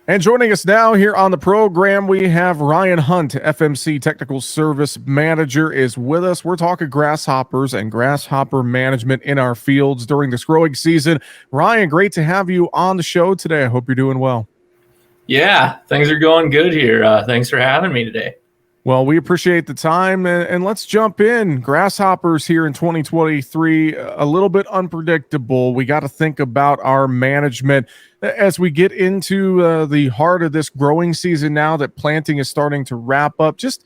And joining us now here on the program, we have Ryan Hunt, FMC Technical Service Manager, is with us. We're talking grasshoppers and grasshopper management in our fields during this growing season. Ryan, great to have you on the show today. I hope you're doing well. Yeah, things are going good here. Thanks for having me today. Well, we appreciate the time, and let's jump in. Grasshoppers here in 2023, a little bit unpredictable. We got to think about our management as we get into the heart of this growing season now that planting is starting to wrap up. Just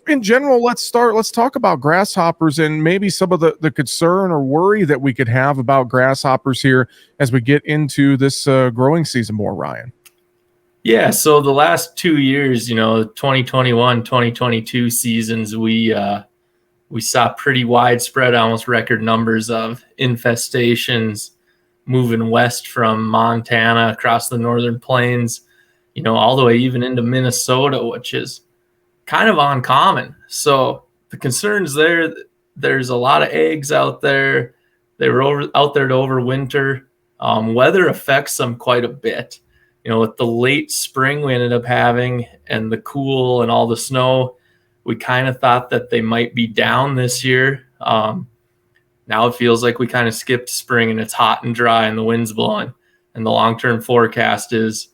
in general, let's talk about grasshoppers and maybe some of the concern or worry that we could have about grasshoppers here as we get into this growing season more, Ryan. Yeah, so the last 2 years, 2021, 2022 seasons, we saw pretty widespread, almost record numbers of infestations moving west from Montana across the northern plains, all the way even into Minnesota, which is kind of uncommon. So the concerns there's a lot of eggs out there. They were out there to overwinter. Weather affects them quite a bit. With the late spring we ended up having and the cool and all the snow, we kind of thought that they might be down this year. Now it feels like we kind of skipped spring and it's hot and dry and the wind's blowing. And the long-term forecast is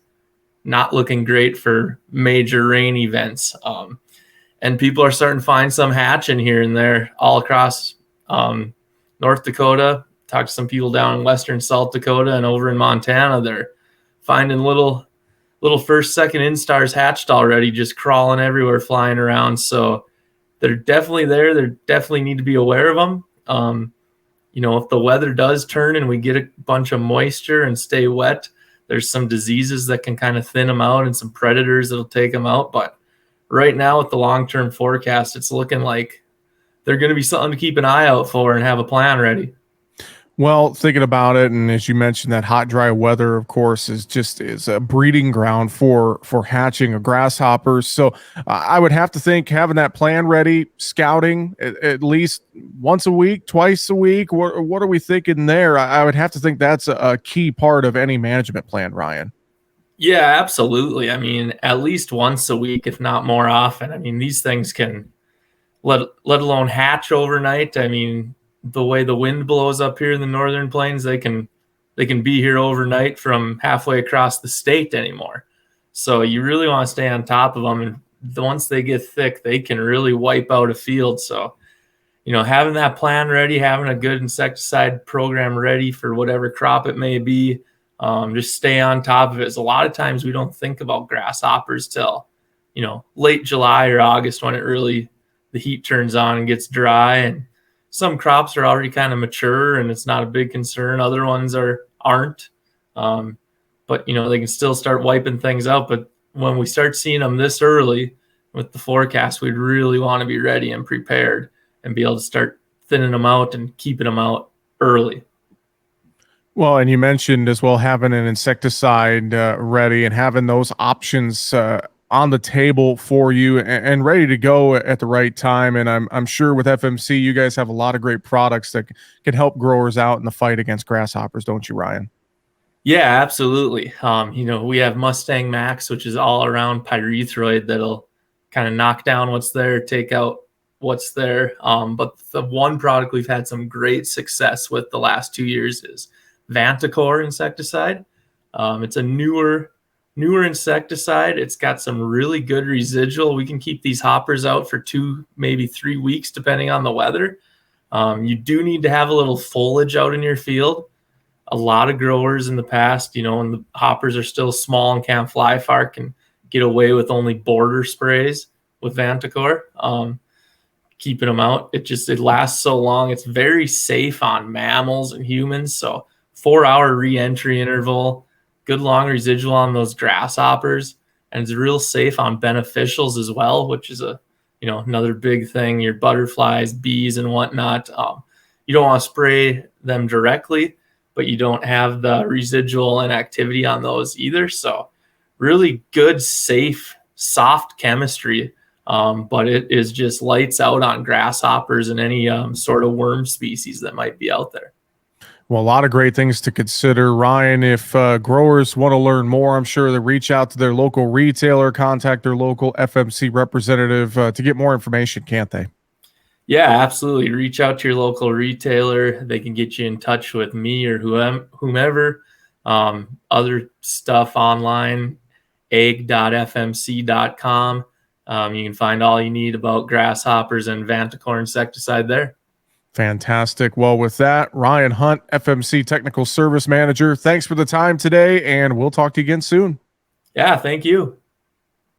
not looking great for major rain events. And people are starting to find some hatching here and there all across North Dakota. Talked to some people down in western South Dakota and over in Montana. They're finding little first, second instars hatched already, just crawling everywhere, flying around. So they're definitely there. They definitely need to be aware of them. If the weather does turn and we get a bunch of moisture and stay wet, there's some diseases that can kind of thin them out and some predators that'll take them out. But right now with the long-term forecast, it's looking like they're going to be something to keep an eye out for and have a plan ready. Well, thinking about it, and as you mentioned, that hot, dry weather, of course, is a breeding ground for hatching of grasshoppers. So I would have to think having that plan ready, scouting at least once a week, twice a week. What are we thinking there? I would have to think that's a key part of any management plan, Ryan. Yeah, absolutely. I mean, at least once a week, if not more often. I mean, these things can let alone hatch overnight. I mean, the way the wind blows up here in the northern plains, they can be here overnight from halfway across the state anymore. So you really want to stay on top of them. And once they get thick, they can really wipe out a field. So, having that plan ready, having a good insecticide program ready for whatever crop it may be, just stay on top of it. A lot of times we don't think about grasshoppers till, late July or August when the heat turns on and gets dry, and some crops are already kind of mature and it's not a big concern. Other ones aren't. But, they can still start wiping things out. But when we start seeing them this early with the forecast, we'd really want to be ready and prepared and be able to start thinning them out and keeping them out early. Well, and you mentioned as well having an insecticide ready and having those options on the table for you and ready to go at the right time. And I'm sure with FMC, you guys have a lot of great products that can help growers out in the fight against grasshoppers, don't you, Ryan? Yeah, absolutely. We have Mustang Max, which is all around pyrethroid that'll kind of knock down what's there, take out what's there. But the one product we've had some great success with the last 2 years is Vantacor insecticide. It's a newer insecticide. It's got some really good residual. We can keep these hoppers out for 2, maybe 3 weeks, depending on the weather. You do need to have a little foliage out in your field. A lot of growers in the past, when the hoppers are still small and can't fly far, can get away with only border sprays with Vantacor, keeping them out. It lasts so long. It's very safe on mammals and humans. So 4-hour re-entry interval, good long residual on those grasshoppers, and it's real safe on beneficials as well, which is another big thing. Your butterflies, bees, and whatnot. You don't want to spray them directly, but you don't have the residual inactivity on those either. So really good, safe, soft chemistry. But it is just lights out on grasshoppers and any sort of worm species that might be out there. Well, a lot of great things to consider, Ryan. If growers want to learn more, I'm sure they reach out to their local retailer, contact their local FMC representative to get more information, can't they? Yeah, absolutely. Reach out to your local retailer. They can get you in touch with me or whomever. Other stuff online, egg.fmc.com. You can find all you need about grasshoppers and Vantacor insecticide there. Fantastic. Well, with that, Ryan Hunt, FMC Technical Service Manager, thanks for the time today, and we'll talk to you again soon. Yeah, thank you.